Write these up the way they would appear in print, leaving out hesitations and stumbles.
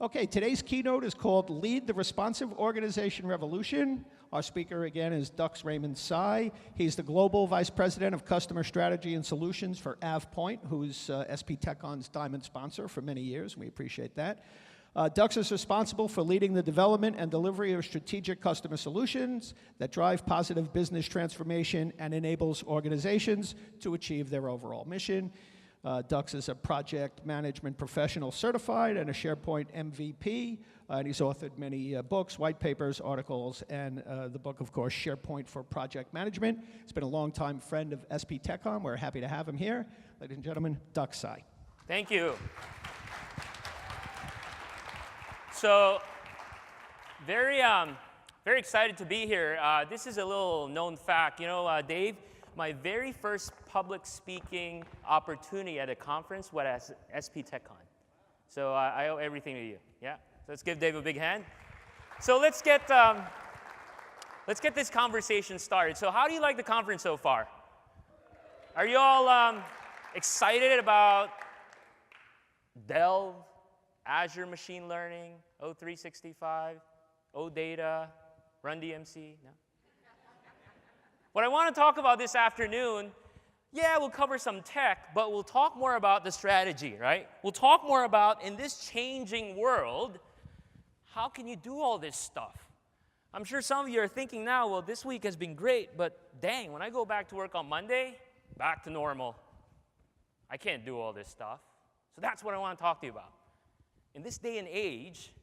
Okay, today's keynote is called Lead the Responsive Organization Revolution. Our speaker again is Dux Raymond Sy. He's the Global Vice President of Customer Strategy and Solutions for AvePoint, who's SPTechCon's diamond sponsor for many years. We appreciate that. Dux is responsible for leading the development and delivery of strategic customer solutions that drive positive business transformation and enables organizations to achieve their overall mission. Dux is a project management professional certified and a SharePoint MVP, and he's authored many books, white papers, articles, and the book, of course, SharePoint for Project Management. He's been a longtime friend of SPTechCon. We're happy to have him here. Ladies and gentlemen, Dux Sy. Thank you. So, very excited to be here. This is a little known fact. You know, Dave, my very first public speaking opportunity at a conference was at SPTechCon. So I owe everything to you. Yeah. So let's give Dave a big hand. So let's get this conversation started. So how do you like the conference so far? Are you all excited about Dell, Azure Machine Learning, O365, OData, Run DMC? No? What I want to talk about this afternoon, yeah, we'll cover some tech, but we'll talk more about the strategy, right? We'll talk more about, in this changing world, how can you do all this stuff? I'm sure some of you are thinking now, well, this week has been great, but dang, when I go back to work on Monday, back to normal. I can't do all this stuff. So that's what I want to talk to you about. In this day and age,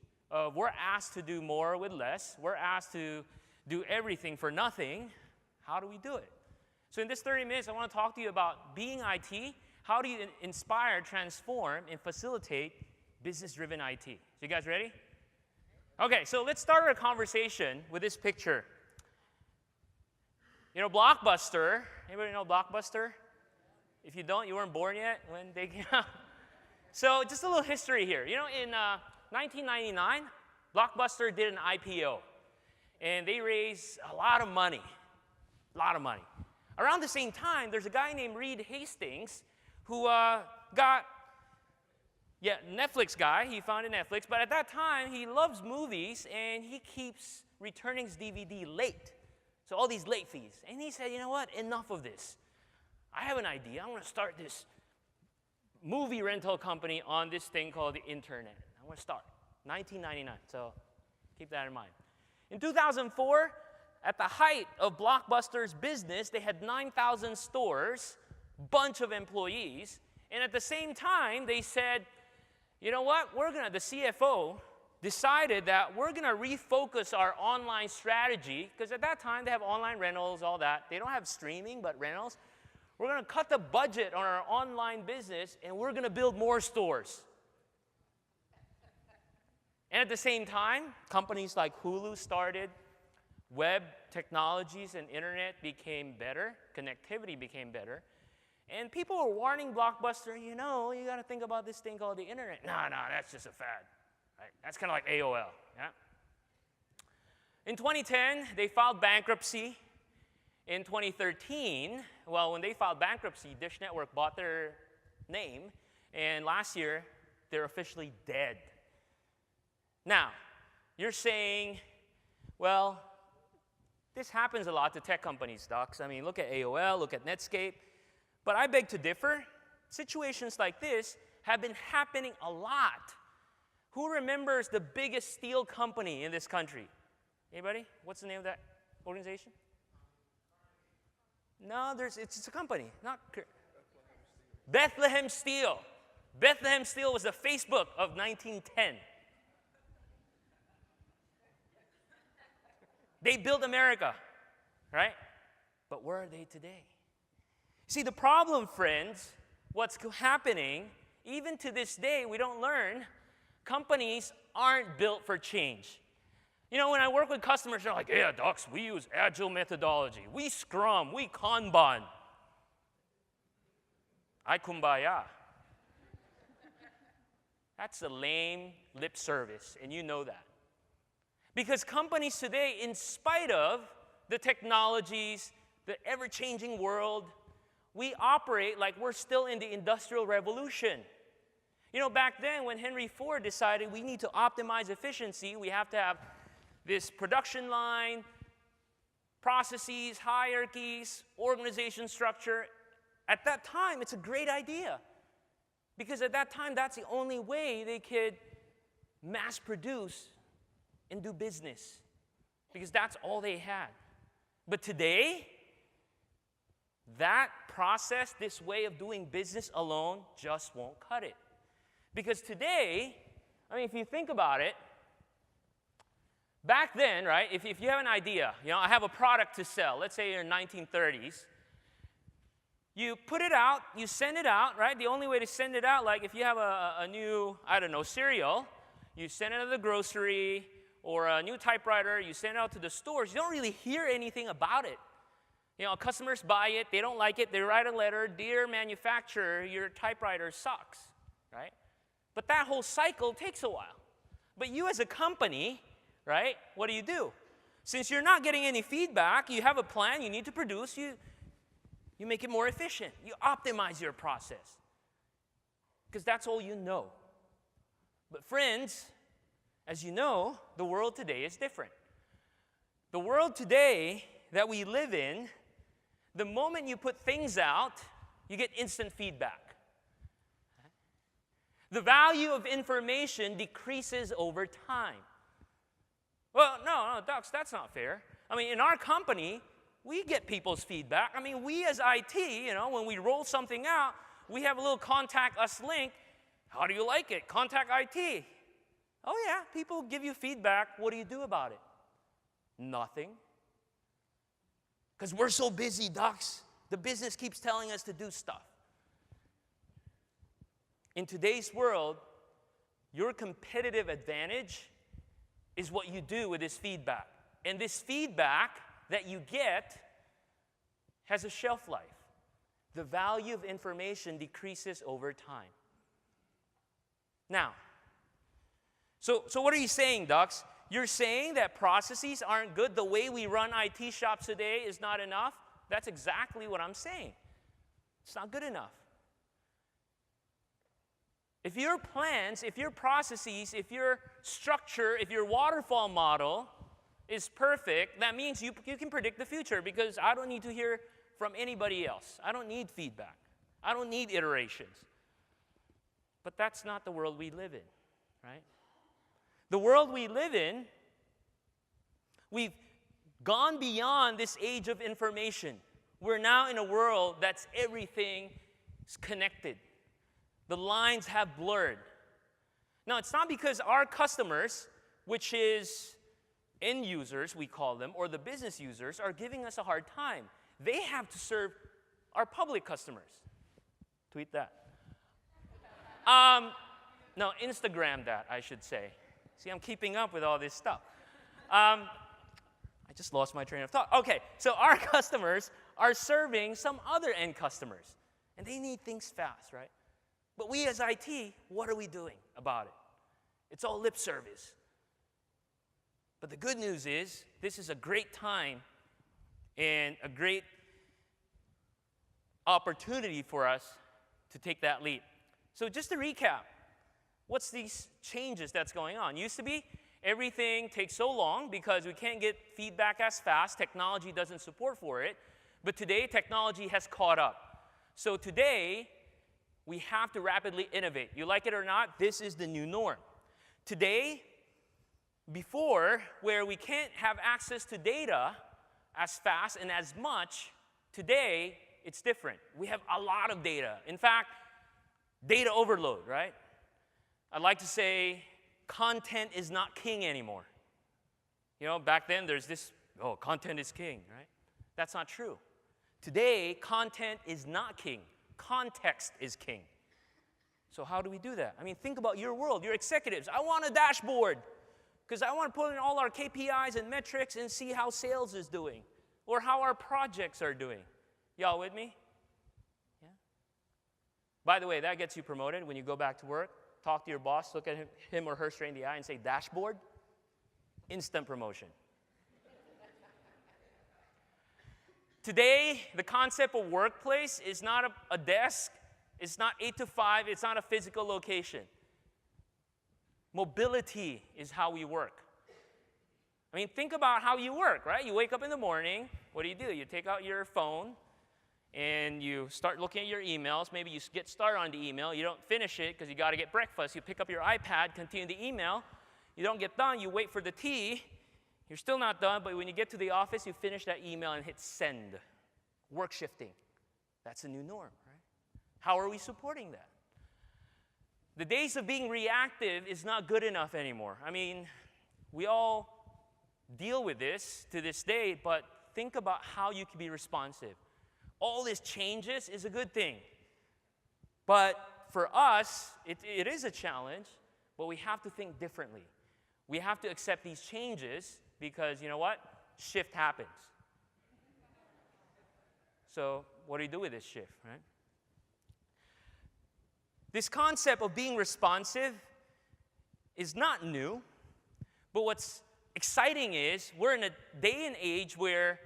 we're asked to do more with less. We're asked to do everything for nothing. How do we do it? So in this 30 minutes, I want to talk to you about being IT. How do you inspire, transform, and facilitate business-driven IT? So you guys ready? Okay, so let's start our conversation with this picture. You know, Blockbuster. Anybody know Blockbuster? If you don't, you weren't born yet when they came out. So just a little history here. You know, in 1999, Blockbuster did an IPO. And they raised a lot of money. A lot of money. Around the same time, there's a guy named Reed Hastings who Netflix guy. He founded Netflix. But at that time, he loves movies, and he keeps returning his DVD late. So all these late fees. And he said, you know what? Enough of this. I have an idea. I'm going to start this movie rental company on this thing called the internet. I'm going to start. 1999. So keep that in mind. In 2004, at the height of Blockbuster's business, they had 9,000 stores, bunch of employees, and at the same time, they said, you know what, the CFO decided that we're going to refocus our online strategy, because at that time, they have online rentals, all that. They don't have streaming, but rentals. We're going to cut the budget on our online business, and we're going to build more stores. And at the same time, companies like Hulu started. Web technologies and internet became better. Connectivity became better. And people were warning Blockbuster, you know, you got to think about this thing called the internet. No, that's just a fad. Right? That's kind of like AOL. Yeah? In 2010, they filed bankruptcy. In 2013, well, when they filed bankruptcy, Dish Network bought their name. And last year, they're officially dead. Now, you're saying, well, this happens a lot to tech companies, Dux. I mean, look at AOL, look at Netscape. But I beg to differ. Situations like this have been happening a lot. Who remembers the biggest steel company in this country? Anybody? What's the name of that organization? No, it's a company. Not Bethlehem Steel. Bethlehem Steel was the Facebook of 1910. They built America, right? But where are they today? See, the problem, friends, what's happening, even to this day, we don't learn, companies aren't built for change. You know, when I work with customers, they're like, yeah, Dux, we use agile methodology. We Scrum, we Kanban. I kumbaya. That's a lame lip service, and you know that. Because companies today, in spite of the technologies, the ever-changing world, we operate like we're still in the Industrial Revolution. You know, back then when Henry Ford decided we need to optimize efficiency, we have to have this production line, processes, hierarchies, organization structure. At that time, it's a great idea. Because at that time, that's the only way they could mass produce and do business. Because that's all they had. But today, that process, this way of doing business alone, just won't cut it. Because today, I mean, if you think about it, back then, right, if you have an idea, you know, I have a product to sell, let's say in the 1930s, you put it out, you send it out, right? The only way to send it out, like if you have a new, I don't know, cereal, you send it to the grocery, or a new typewriter, you send it out to the stores, you don't really hear anything about it. You know, customers buy it, they don't like it, they write a letter, dear manufacturer, your typewriter sucks, right? But that whole cycle takes a while. But you as a company, right, what do? Since you're not getting any feedback, you have a plan, you need to produce, you make it more efficient. You optimize your process. Because that's all you know. But friends, as you know, the world today is different. The world today that we live in, the moment you put things out, you get instant feedback. The value of information decreases over time. Well, no, Dux, that's not fair. I mean, in our company, we get people's feedback. I mean, we as IT, you know, when we roll something out, we have a little contact us link. How do you like it? Contact IT. Oh yeah, people give you feedback. What do you do about it? Nothing. Because we're so busy, Dux. The business keeps telling us to do stuff. In today's world, your competitive advantage is what you do with this feedback. And this feedback that you get has a shelf life. The value of information decreases over time. Now, so what are you saying, Dux? You're saying that processes aren't good, the way we run IT shops today is not enough? That's exactly what I'm saying. It's not good enough. If your plans, if your processes, if your structure, if your waterfall model is perfect, that means you can predict the future, because I don't need to hear from anybody else. I don't need feedback. I don't need iterations. But that's not the world we live in, right? The world we live in, we've gone beyond this age of information. We're now in a world that's everything is connected. The lines have blurred. Now, it's not because our customers, which is end users, we call them, or the business users, are giving us a hard time. They have to serve our public customers. Tweet that. No, Instagram that, I should say. See, I'm keeping up with all this stuff. I just lost my train of thought. Okay, so our customers are serving some other end customers, and they need things fast, right? But we as IT, what are we doing about it? It's all lip service. But the good news is, this is a great time and a great opportunity for us to take that leap. So just to recap, what's these changes that's going on? Used to be, everything takes so long because we can't get feedback as fast. Technology doesn't support for it. But today, technology has caught up. So today, we have to rapidly innovate. You like it or not, this is the new norm. Today, before, where we can't have access to data as fast and as much, today, it's different. We have a lot of data. In fact, data overload, right? I'd like to say content is not king anymore. You know, back then there's this, oh, content is king, right? That's not true. Today, content is not king. Context is king. So how do we do that? I mean, think about your world, your executives. I want a dashboard because I want to put in all our KPIs and metrics and see how sales is doing or how our projects are doing. Y'all with me? Yeah? By the way, that gets you promoted when you go back to work. Talk to your boss, look at him or her straight in the eye and say, dashboard, instant promotion. Today, the concept of workplace is not a desk It's not 8 to 5. It's not a physical location. Mobility is how we work. I mean, think about how you work, right? You wake up in the morning. What do? You take out your phone, and you start looking at your emails. Maybe you get started on the email. You don't finish it because you got to get breakfast. You pick up your iPad, continue the email. You don't get done. You wait for the tea. You're still not done, but when you get to the office, you finish that email and hit send. Work shifting. That's the new norm, right? How are we supporting that? The days of being reactive is not good enough anymore. I mean, we all deal with this to this day, but think about how you can be responsive. All this changes is a good thing. But for us, it is a challenge, but we have to think differently. We have to accept these changes because, you know what? Shift happens. So what do you do with this shift, right? This concept of being responsive is not new, but what's exciting is we're in a day and age where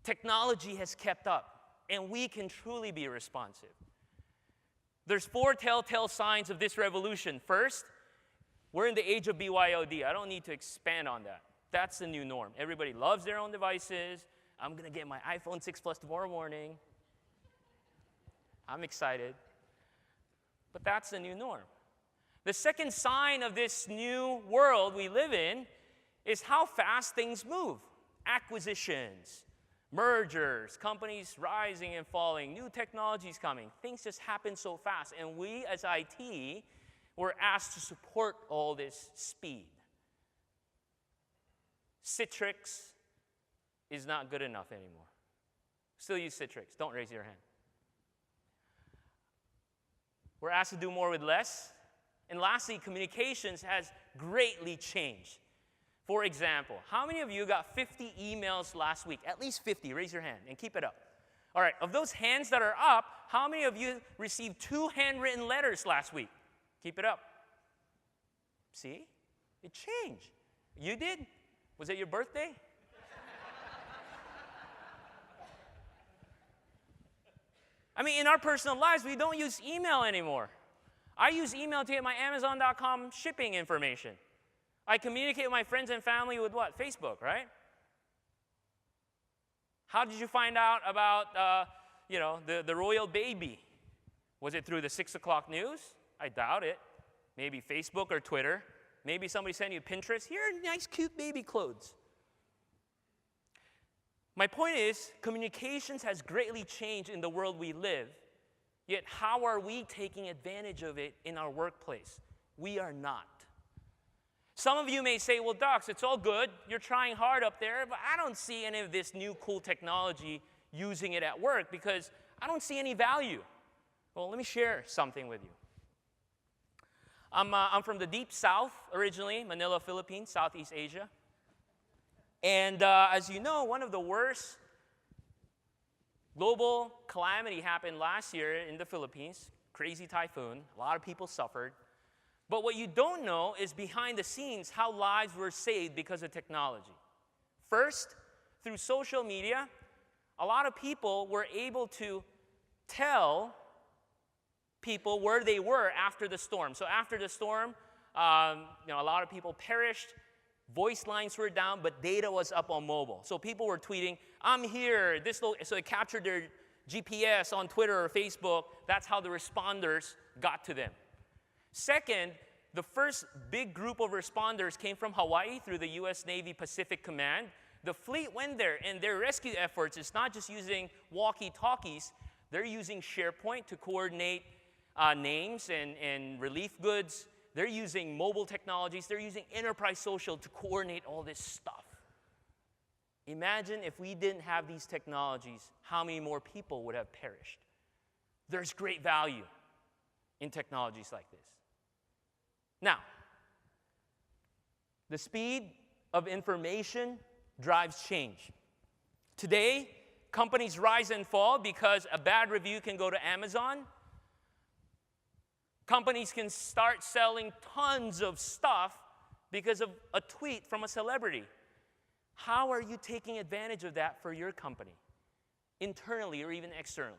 technology has kept up, and we can truly be responsive. There's 4 telltale signs of this revolution. First, we're in the age of BYOD. I don't need to expand on that. That's the new norm. Everybody loves their own devices. I'm going to get my iPhone 6 Plus tomorrow morning. I'm excited. But that's the new norm. The second sign of this new world we live in is how fast things move. Acquisitions, mergers, companies rising and falling, new technologies coming. Things just happen so fast. And we as IT were asked to support all this speed. Citrix is not good enough anymore. Still use Citrix. Don't raise your hand. We're asked to do more with less. And lastly, communications has greatly changed. For example, how many of you got 50 emails last week? At least 50. Raise your hand and keep it up. All right, of those hands that are up, how many of you received 2 handwritten letters last week? Keep it up. See? It changed. You did? Was it your birthday? I mean, in our personal lives, we don't use email anymore. I use email to get my Amazon.com shipping information. I communicate with my friends and family with what? Facebook, right? How did you find out about, the royal baby? Was it through the 6 o'clock news? I doubt it. Maybe Facebook or Twitter. Maybe somebody sent you Pinterest. Here are nice, cute baby clothes. My point is, communications has greatly changed in the world we live, yet how are we taking advantage of it in our workplace? We are not. Some of you may say, well, Dux, it's all good. You're trying hard up there, but I don't see any of this new cool technology using it at work because I don't see any value. Well, let me share something with you. I'm from the deep south originally, Manila, Philippines, Southeast Asia. And as you know, one of the worst global calamity happened last year in the Philippines, crazy typhoon. A lot of people suffered. But what you don't know is behind the scenes how lives were saved because of technology. First, through social media, a lot of people were able to tell people where they were after the storm. So after the storm, a lot of people perished. Voice lines were down, but data was up on mobile. So people were tweeting, I'm here. So they captured their GPS on Twitter or Facebook. That's how the responders got to them. Second, the first big group of responders came from Hawaii through the U.S. Navy Pacific Command. The fleet went there, and their rescue efforts is not just using walkie-talkies. They're using SharePoint to coordinate names and relief goods. They're using mobile technologies. They're using enterprise social to coordinate all this stuff. Imagine if we didn't have these technologies, how many more people would have perished? There's great value in technologies like this. Now, the speed of information drives change. Today, companies rise and fall because a bad review can go to Amazon. Companies can start selling tons of stuff because of a tweet from a celebrity. How are you taking advantage of that for your company, internally or even externally?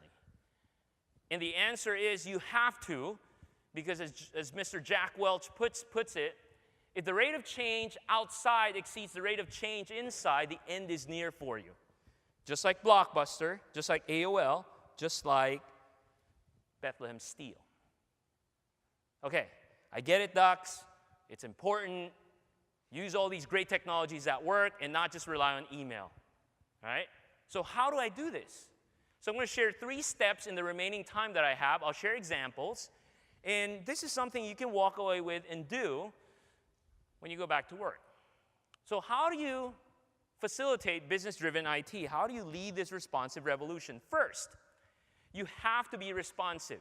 And the answer is you have to, because as Mr. Jack Welch puts it, if the rate of change outside exceeds the rate of change inside, the end is near for you. Just like Blockbuster, just like AOL, just like Bethlehem Steel. Okay, I get it, Dux. It's important. Use all these great technologies that work and not just rely on email. All right? So how do I do this? So I'm going to share 3 steps in the remaining time that I have. I'll share examples. And this is something you can walk away with and do when you go back to work. So how do you facilitate business-driven IT? How do you lead this responsive revolution? First, you have to be responsive.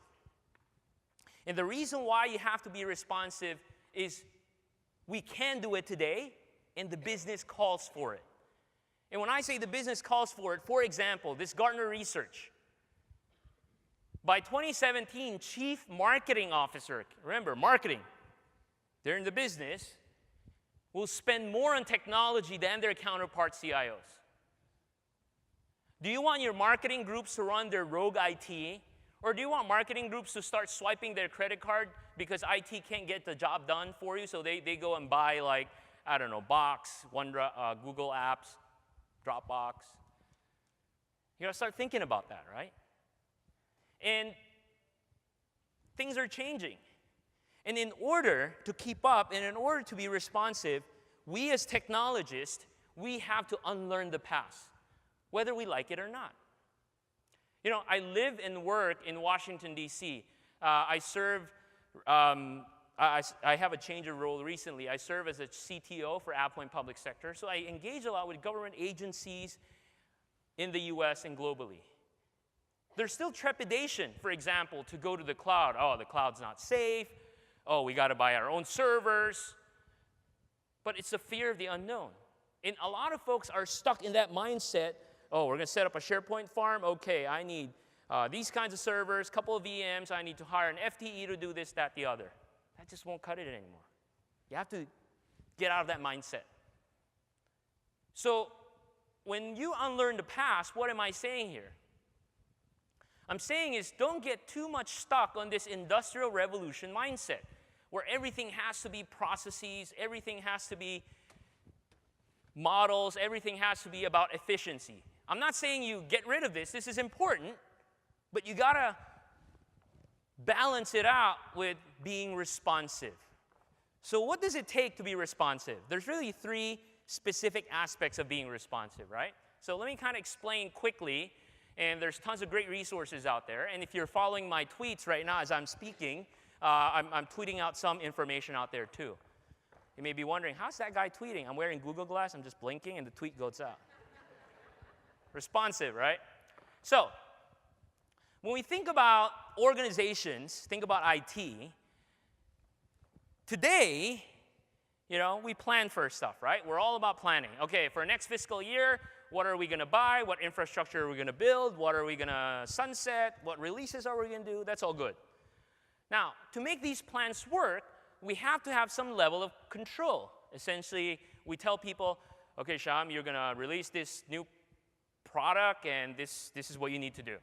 And the reason why you have to be responsive is we can do it today, and the business calls for it. And when I say the business calls for it, for example, this Gartner research, by 2017, chief marketing officer, remember, marketing, they're in the business, will spend more on technology than their counterpart CIOs. Do you want your marketing groups to run their rogue IT? Or do you want marketing groups to start swiping their credit card because IT can't get the job done for you, so they go and buy, like, I don't know, Box, OneDrive, Google Apps, Dropbox? You got to start thinking about that, right? And things are changing. And in order to keep up and in order to be responsive, we as technologists, we have to unlearn the past, whether we like it or not. You know, I live and work in Washington, D.C. I have a change of role recently. I serve as a CTO for AvePoint Public Sector, so I engage a lot with government agencies in the U.S. and globally. There's still trepidation, for example, to go to the cloud. Oh, the cloud's not safe. Oh, we got to buy our own servers. But it's the fear of the unknown. And a lot of folks are stuck in that mindset. Oh, we're going to set up a SharePoint farm. Okay, I need these kinds of servers, couple of VMs. I need to hire an FTE to do this, that, the other. That just won't cut it anymore. You have to get out of that mindset. So when you unlearn the past, what am I saying here? I'm saying is don't get too much stuck on this industrial revolution mindset where everything has to be processes, everything has to be models, everything has to be about efficiency. I'm not saying you get rid of this. This is important, but you got to balance it out with being responsive. So what does it take to be responsive? There's really 3 specific aspects of being responsive, right? So let me kind of explain quickly, and there's tons of great resources out there. And if you're following my tweets right now as I'm speaking, I'm tweeting out some information out there too. You may be wondering, how's that guy tweeting? I'm wearing Google Glass, I'm just blinking, and the tweet goes out. Responsive, right? So, when we think about organizations, think about IT, today, you know, we plan for stuff, right? We're all about planning. Okay, for next fiscal year, what are we going to buy? What infrastructure are we going to build? What are we going to sunset? What releases are we going to do? That's all good. Now, to make these plans work, we have to have some level of control. Essentially, we tell people, okay, Sham, you're going to release this new product, and this is what you need to do.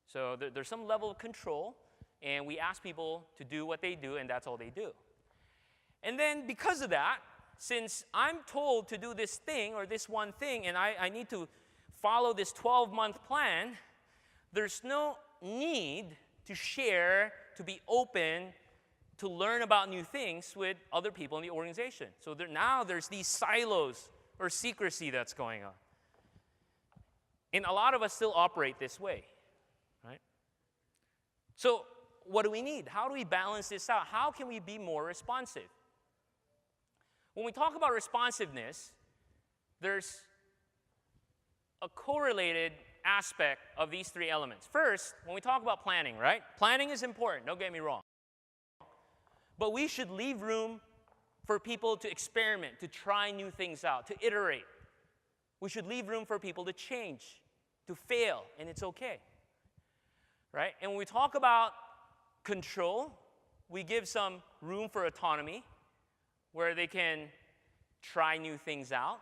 So there's some level of control, and we ask people to do what they do, and that's all they do. And then because of that, since I'm told to do this thing or this one thing, and I need to follow this 12-month plan, there's no need to share, to be open, to learn about new things with other people in the organization. So now there's these silos or secrecy that's going on. And a lot of us still operate this way, right? So what do we need? How do we balance this out? How can we be more responsive? When we talk about responsiveness, there's a correlated aspect of these 3 elements. First, when we talk about planning, right? Planning is important, don't get me wrong. But we should leave room for people to experiment, to try new things out, to iterate. We should leave room for people to change, to fail, and it's okay, right? And when we talk about control, we give some room for autonomy, where they can try new things out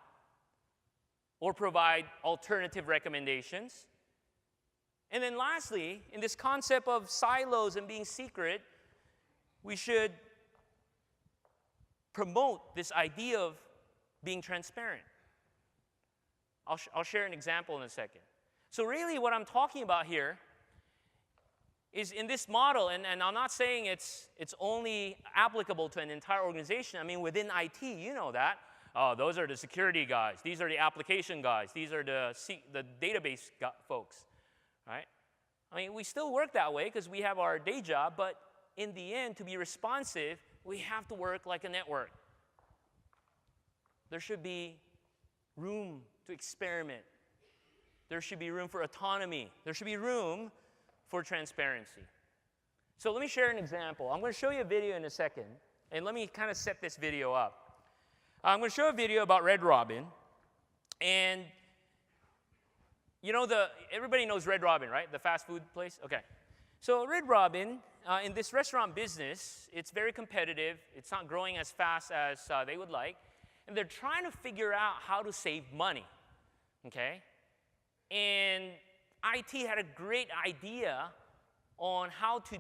or provide alternative recommendations. And then lastly, in this concept of silos and being secret, we should promote this idea of being transparent. I'll share an example in a second. So really what I'm talking about here is in this model, and I'm not saying it's only applicable to an entire organization. I mean, within IT, you know that. Oh, those are the security guys. These are the application guys. These are the database folks, right? I mean, we still work that way because we have our day job, but in the end, to be responsive, we have to work like a network. There should be room to experiment. There should be room for autonomy. There should be room for transparency. So let me share an example. I'm going to show you a video in a second, and let me kind of set this video up. I'm going to show a video about Red Robin, and you know everybody knows Red Robin, right? The fast food place? Okay. So Red Robin, in this restaurant business, it's very competitive. It's not growing as fast as they would like, and they're trying to figure out how to save money, okay? And IT had a great idea on how to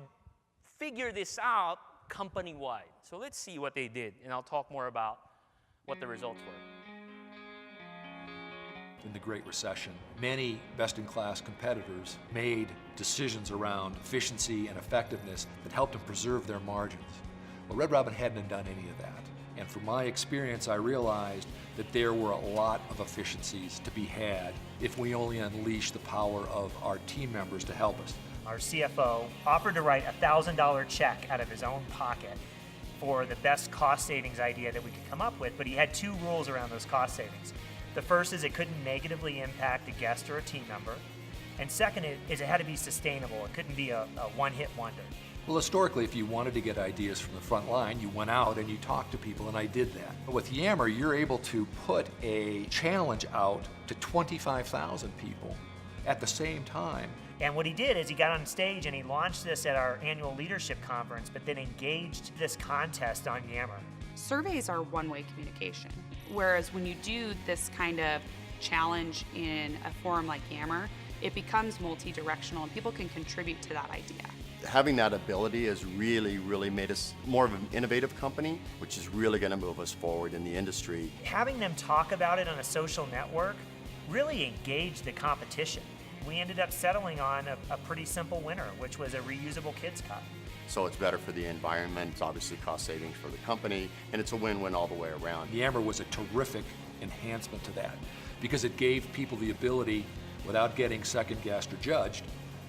figure this out company-wide. So let's see what they did, and I'll talk more about what the results were. In the Great Recession, many best-in-class competitors made decisions around efficiency and effectiveness that helped them preserve their margins. Well, Red Robin hadn't done any of that. And from my experience, I realized that there were a lot of efficiencies to be had if we only unleash the power of our team members to help us. Our CFO offered to write a $1,000 check out of his own pocket for the best cost savings idea that we could come up with, but he had two rules around those cost savings. The first is it couldn't negatively impact a guest or a team member. And second is it had to be sustainable. It couldn't be a one-hit wonder. Well, historically, if you wanted to get ideas from the front line, you went out and you talked to people, and I did that. With Yammer, you're able to put a challenge out to 25,000 people at the same time. And what he did is he got on stage and he launched this at our annual leadership conference, but then engaged this contest on Yammer. Surveys are one-way communication, whereas when you do this kind of challenge in a forum like Yammer, it becomes multi-directional and people can contribute to that idea. Having that ability has really made us more of an innovative company, which is really going to move us forward in the industry. Having them talk about it on a social network really engaged the competition. We ended up settling on a pretty simple winner, which was a reusable kids cup. So it's better for the environment, it's obviously cost savings for the company, and it's a win-win all the way around. Yammer was a terrific enhancement to that because it gave people the ability, without getting second-guessed or judged,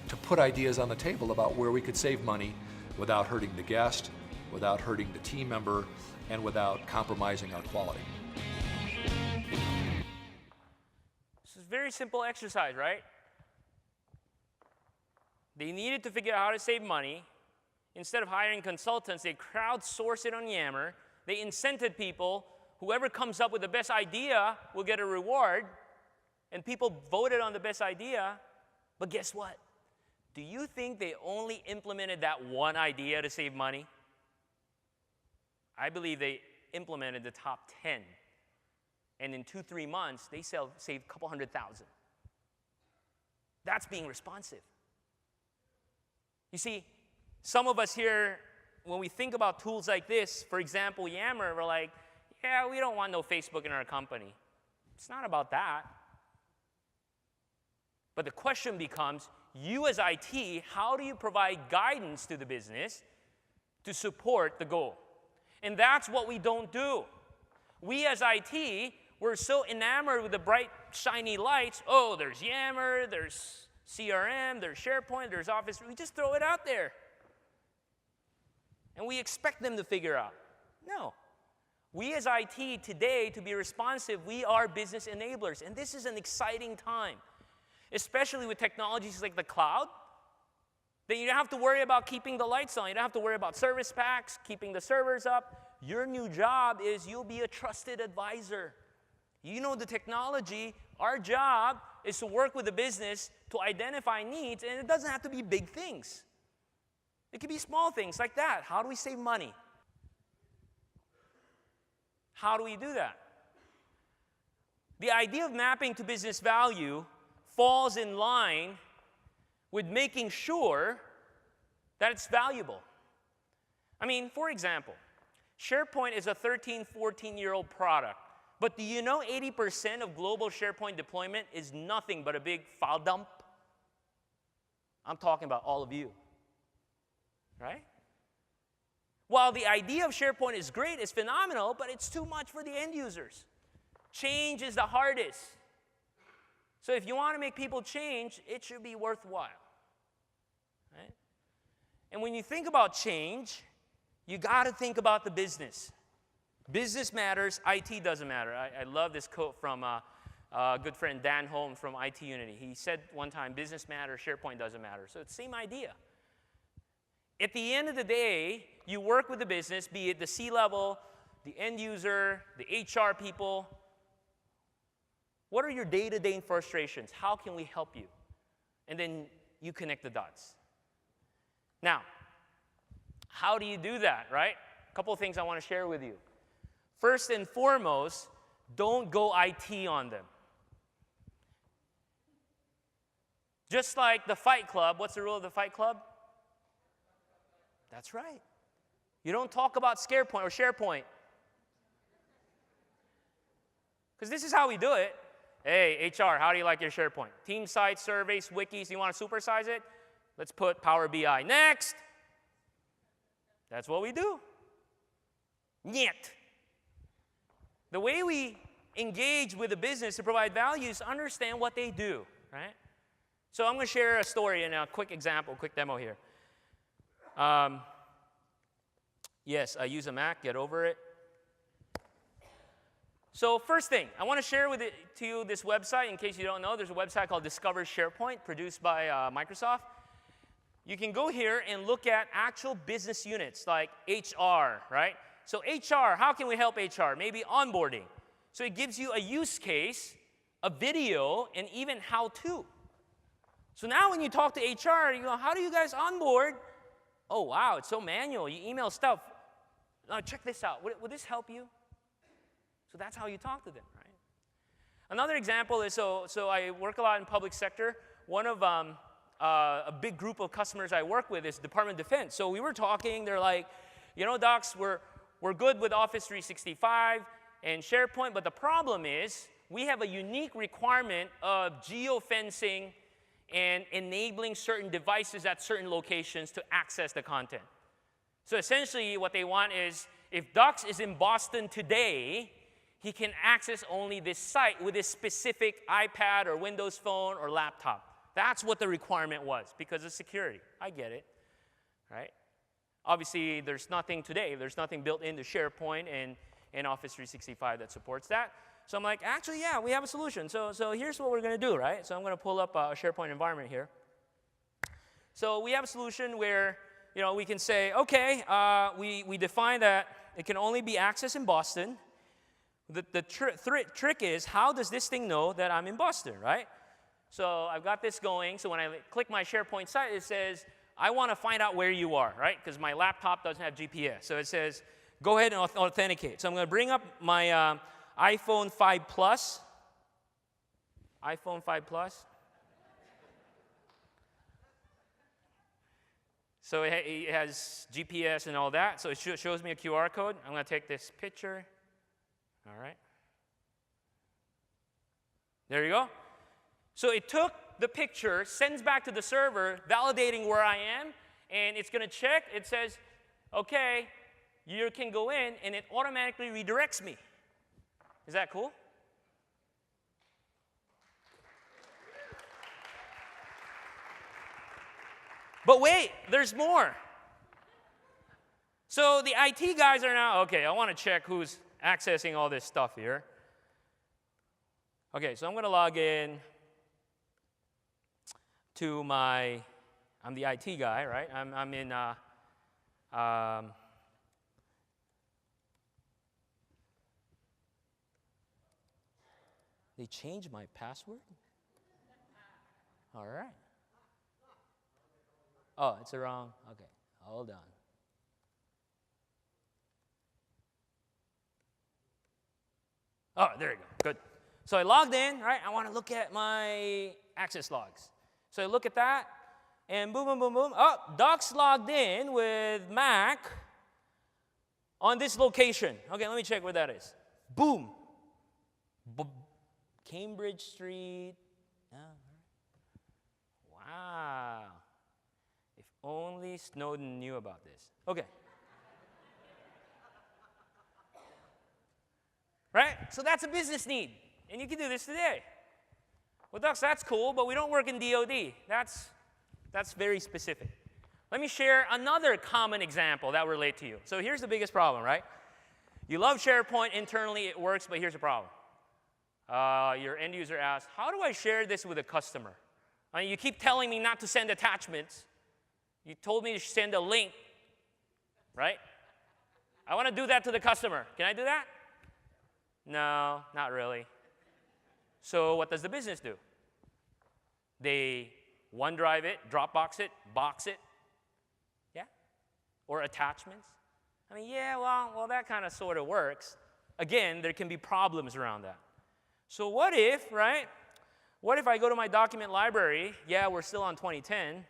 to put ideas on the table about where we could save money without hurting the guest, without hurting the team member, and without compromising our quality. This is a very simple exercise, right? They needed to figure out how to save money. Instead of hiring consultants, they crowdsourced it on Yammer. They incented people. Whoever comes up with the best idea will get a reward. And people voted on the best idea. But guess what? Do you think they only implemented that one idea to save money? I believe they implemented the top 10. And in 2-3 months, they saved a couple 100,000. That's being responsive. You see, some of us here, when we think about tools like this, for example, Yammer, we're like, yeah, we don't want no Facebook in our company. It's not about that. But the question becomes, you as IT, how do you provide guidance to the business to support the goal? And that's what we don't do. We as IT, we're so enamored with the bright, shiny lights. Oh, there's Yammer, there's CRM, there's SharePoint, there's Office. We just throw it out there. And we expect them to figure out. No. We as IT today, to be responsive, we are business enablers. And this is an exciting time, especially with technologies like the cloud. Then you don't have to worry about keeping the lights on. You don't have to worry about service packs, keeping the servers up. Your new job is you'll be a trusted advisor. You know the technology. Our job is to work with the business to identify needs, and it doesn't have to be big things. It could be small things like that. How do we save money? How do we do that? The idea of mapping to business value falls in line with making sure that it's valuable. I mean, for example, SharePoint is a 13, 14-year-old product. But do you know 80% of global SharePoint deployment is nothing but a big file dump? I'm talking about all of you, right? While the idea of SharePoint is great, it's phenomenal, but it's too much for the end users. Change is the hardest. So if you want to make people change, it should be worthwhile, right? And when you think about change, you got to think about the business. Business matters, IT doesn't matter. I love this quote from a good friend Dan Holm from IT Unity. He said one time, business matters, SharePoint doesn't matter. So it's the same idea. At the end of the day, you work with the business, be it the C-level, the end user, the HR people. What are your day-to-day frustrations? How can we help you? And then you connect the dots. Now, how do you do that, right? A couple of things I want to share with you. First and foremost, don't go IT on them. Just like the Fight Club, what's the rule of the Fight Club? That's right. You don't talk about ScarePoint or SharePoint. Because this is how we do it. Hey, HR, how do you like your SharePoint? Team sites, surveys, wikis, you want to supersize it? Let's put Power BI. Next! That's what we do. Niet. The way we engage with the business to provide value is understand what they do, right? So I'm going to share a story and a quick example, quick demo here. Yes, I use a Mac, get over it. So first thing, I want to share with you this website. In case you don't know, there's a website called Discover SharePoint, produced by Microsoft. You can go here and look at actual business units like HR, right? So HR, how can we help HR? Maybe onboarding. So it gives you a use case, a video, and even how-to. So now when you talk to HR, you go, how do you guys onboard? Oh, wow, it's so manual. You email stuff. Now check this out. Would this help you? So that's how you talk to them, right? Another example is, so I work a lot in public sector. One of a big group of customers I work with is Department of Defense. So we were talking, they're like, you know, Dux, we're good with Office 365 and SharePoint, but the problem is we have a unique requirement of geofencing and enabling certain devices at certain locations to access the content. So essentially what they want is, if Dux is in Boston today, he can access only this site with this specific iPad or Windows phone or laptop. That's what the requirement was because of security. I get it, right? Obviously, there's nothing today. There's nothing built into SharePoint and Office 365 that supports that. So I'm like, actually, yeah, we have a solution. So here's what we're going to do, right? So I'm going to pull up a SharePoint environment here. So we have a solution where, you know, we can say, okay, we define that it can only be accessed in Boston. The trick is, how does this thing know that I'm in Boston, right? So I've got this going. So when I click my SharePoint site, it says, I want to find out where you are, right? Because my laptop doesn't have GPS. So it says, go ahead and authenticate. So I'm going to bring up my iPhone 5 Plus. iPhone 5 Plus. So it has GPS and all that. So it shows me a QR code. I'm going to take this picture. All right. There you go. So it took the picture, sends back to the server, validating where I am, and it's going to check. It says, okay, you can go in, and it automatically redirects me. Is that cool? But wait, there's more. So the IT guys are now, okay, I want to check who's accessing all this stuff here. Okay, so I'm going to log in to my, I'm the IT guy, right? I'm in, they changed my password? All right. Oh, it's wrong. Okay, hold on. Oh, there you go. Good. So I logged in, right? I want to look at my access logs. So I look at that. And boom, boom, boom, boom. Oh, Dux logged in with Mac on this location. Okay, let me check where that is. Boom. Cambridge Street. Oh, wow. If only Snowden knew about this. Okay. Right? So that's a business need. And you can do this today. Well, Dux, that's cool, but we don't work in DoD. That's very specific. Let me share another common example that will relate to you. So here's the biggest problem, right? You love SharePoint internally, it works, but here's the problem. Your end user asks, how do I share this with a customer? I mean, you keep telling me not to send attachments. You told me to send a link, right? I want to do that to the customer. Can I do that? No, not really. So what does the business do? They OneDrive it, Dropbox it, box it, yeah? Or attachments. I mean, yeah, well, that kind of sort of works. Again, there can be problems around that. So what if, right? What if I go to my document library? Yeah, we're still on 2010.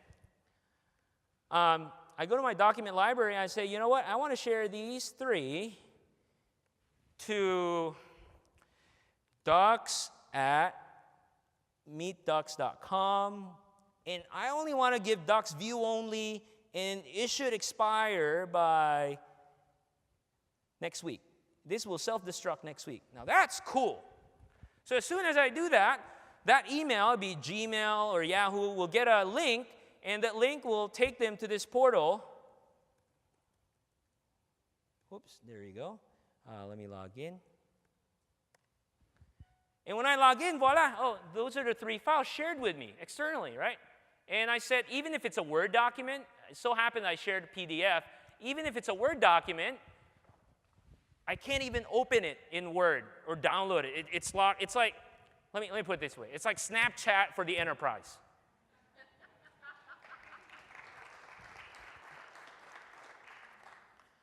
I go to my document library and I say, you know what? I want to share these 3 to Dux at meetdux.com. And I only want to give Dux view only, and it should expire by next week. This will self-destruct next week. Now that's cool. So as soon as I do that, that email, be Gmail or Yahoo, will get a link, and that link will take them to this portal. Oops, there you go. Let me log in. And when I log in, voila, oh, those are the 3 files shared with me externally, right? And I said, even if it's a Word document, it so happened I shared a PDF, even if it's a Word document, I can't even open it in Word or download it. It's locked. It's like, let me put it this way. It's like Snapchat for the enterprise.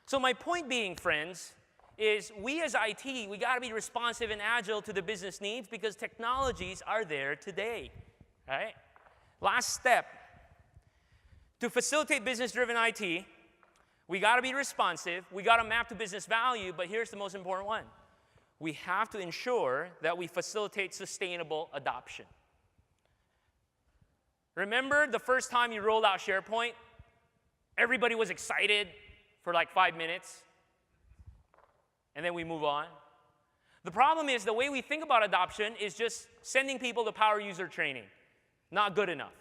So my point being, friends, is we as IT, we got to be responsive and agile to the business needs because technologies are there today, right? Last step. To facilitate business-driven IT, we got to be responsive, we got to map to business value, but here's the most important one. We have to ensure that we facilitate sustainable adoption. Remember the first time you rolled out SharePoint? Everybody was excited for like 5 minutes, and then we move on. The problem is the way we think about adoption is just sending people to power user training. Not good enough.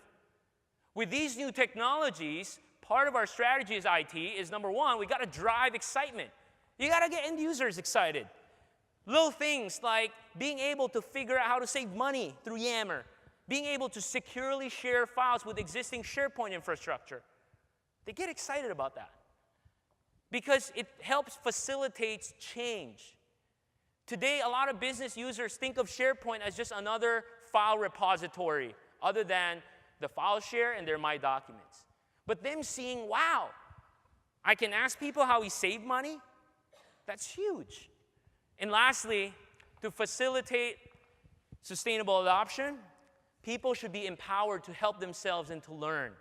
With these new technologies, part of our strategy as IT is, number one, we got to drive excitement. You got to get end users excited. Little things like being able to figure out how to save money through Yammer, being able to securely share files with existing SharePoint infrastructure. They get excited about that because it helps facilitate change. Today, a lot of business users think of SharePoint as just another file repository other than the file share and their My Documents. But them seeing, wow, I can ask people how we save money, that's huge. And lastly, to facilitate sustainable adoption, people should be empowered to help themselves and to learn.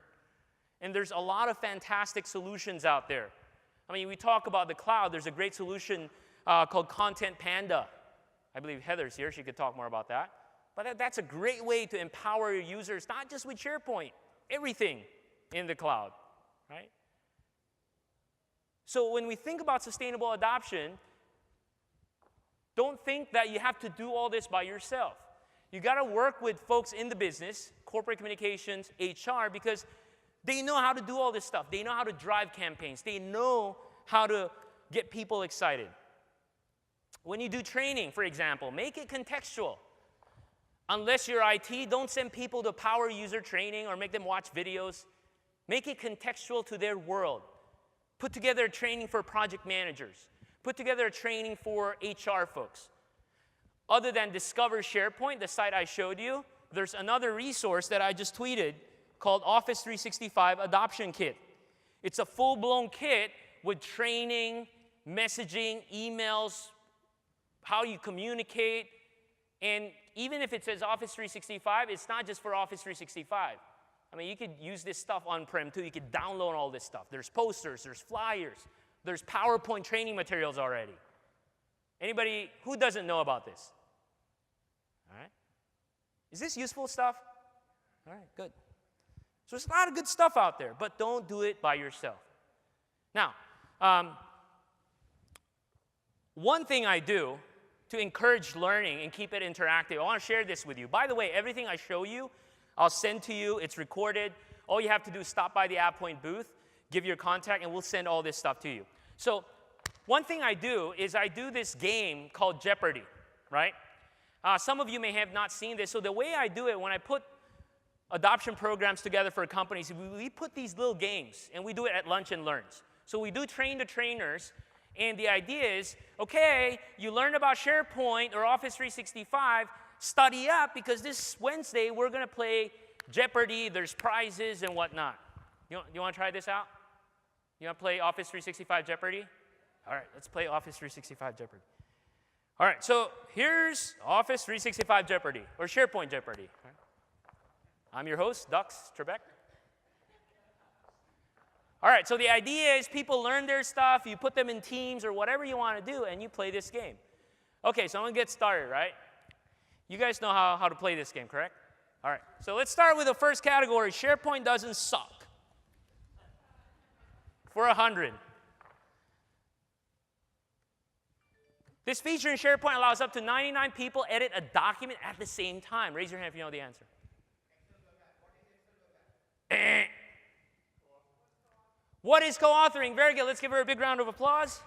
And there's a lot of fantastic solutions out there. I mean, we talk about the cloud. There's a great solution called Content Panda. I believe Heather's here. She could talk more about that. But that's a great way to empower your users, not just with SharePoint, everything in the cloud, right? So when we think about sustainable adoption, don't think that you have to do all this by yourself. You got to work with folks in the business, corporate communications, HR, because they know how to do all this stuff. They know how to drive campaigns. They know how to get people excited. When you do training, for example, make it contextual. Unless you're IT, don't send people to power user training or make them watch videos. Make it contextual to their world. Put together a training for project managers. Put together a training for HR folks. Other than Discover SharePoint, the site I showed you, there's another resource that I just tweeted called Office 365 Adoption Kit. It's a full-blown kit with training, messaging, emails, how you communicate. And even if it says Office 365, it's not just for Office 365. I mean, you could use this stuff on-prem too. You could download all this stuff. There's posters, there's flyers, there's PowerPoint training materials already. Anybody who doesn't know about this? All right. Is this useful stuff? All right, good. So there's a lot of good stuff out there, but don't do it by yourself. Now, one thing I do to encourage learning and keep it interactive, I want to share this with you. By the way, everything I show you, I'll send to you. It's recorded. All you have to do is stop by the AvePoint booth, give your contact, and we'll send all this stuff to you. So one thing I do is I do this game called Jeopardy, right? Some of you may have not seen this. So the way I do it, when I put adoption programs together for companies, we put these little games, and we do it at Lunch and Learns. So we do train the trainers, and the idea is, okay, you learned about SharePoint or Office 365, study up, because this Wednesday we're going to play Jeopardy, there's prizes and whatnot. You want to try this out? You want to play Office 365 Jeopardy? All right, let's play Office 365 Jeopardy. All right, so here's Office 365 Jeopardy, or SharePoint Jeopardy. All right. I'm your host, Dux Trebek. All right, so the idea is people learn their stuff, you put them in teams or whatever you want to do, and you play this game. Okay, so I'm going to get started, right? You guys know how to play this game, correct? All right, so let's start with the first category. SharePoint doesn't suck. For 100. This feature in SharePoint allows up to 99 people edit a document at the same time. Raise your hand if you know the answer. What is co-authoring? Very good. Let's give her a big round of applause.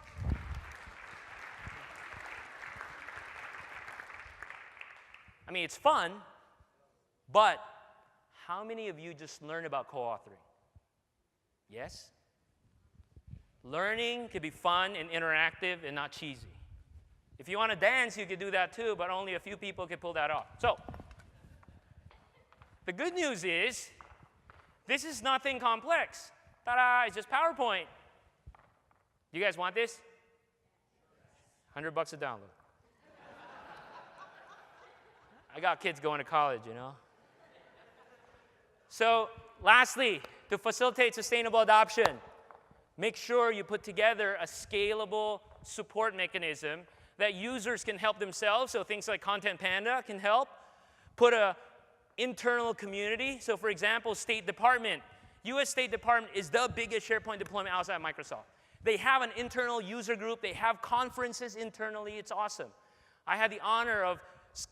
I mean, it's fun, but how many of you just learned about co-authoring? Yes? Learning can be fun and interactive and not cheesy. If you want to dance, you could do that too, but only a few people can pull that off. So, the good news is, this is nothing complex. Ta-da, it's just PowerPoint. You guys want this? $100 a download. I got kids going to college, you know. So, lastly, to facilitate sustainable adoption, make sure you put together a scalable support mechanism that users can help themselves, so things like Content Panda can help. Put an internal community, so for example, State Department. US State Department is the biggest SharePoint deployment outside of Microsoft. They have an internal user group. They have conferences internally. It's awesome. I had the honor of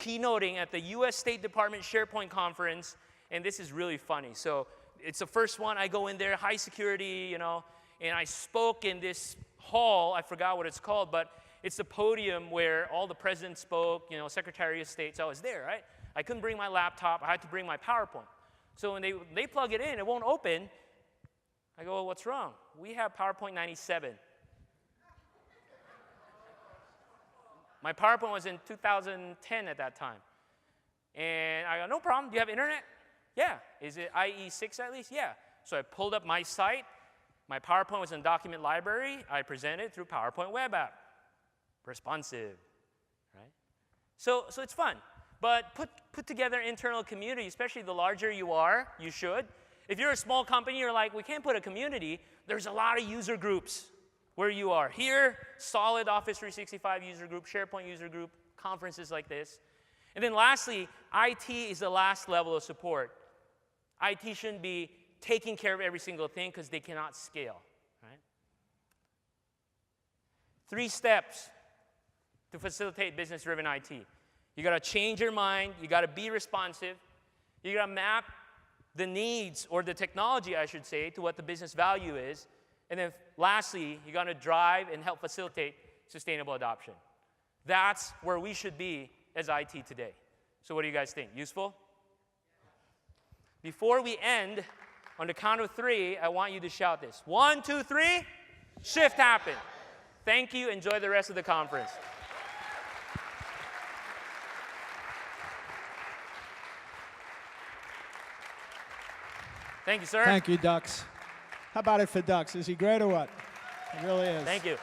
keynoting at the US State Department SharePoint conference, and this is really funny. So it's the first one. I go in there, high security, you know, and I spoke in this hall. I forgot what it's called, but it's the podium where all the presidents spoke, you know, Secretary of State. So I was there, right? I couldn't bring my laptop. I had to bring my PowerPoint. So when they plug it in, it won't open. I go, well, what's wrong? We have PowerPoint 97. My PowerPoint was in 2010 at that time. And I go, no problem. Do you have internet? Yeah. Is it IE6 at least? Yeah. So I pulled up my site. My PowerPoint was in document library. I presented through PowerPoint web app. Responsive, right? So it's fun. But put together an internal community, especially the larger you are, you should. If you're a small company, you're like, we can't put a community. There's a lot of user groups where you are. Here, solid Office 365 user group, SharePoint user group, conferences like this. And then lastly, IT is the last level of support. IT shouldn't be taking care of every single thing because they cannot scale, right? 3 steps to facilitate business-driven IT. You got to change your mind. You got to be responsive. You got to map the needs, or the technology, I should say, to what the business value is. And then lastly, you got to drive and help facilitate sustainable adoption. That's where we should be as IT today. So what do you guys think? Useful? Before we end, on the count of 3, I want you to shout this. 1, 2, 3. Shift happened. Thank you. Enjoy the rest of the conference. Thank you, sir. Thank you, Dux. How about it for Dux? Is he great or what? He really is. Thank you.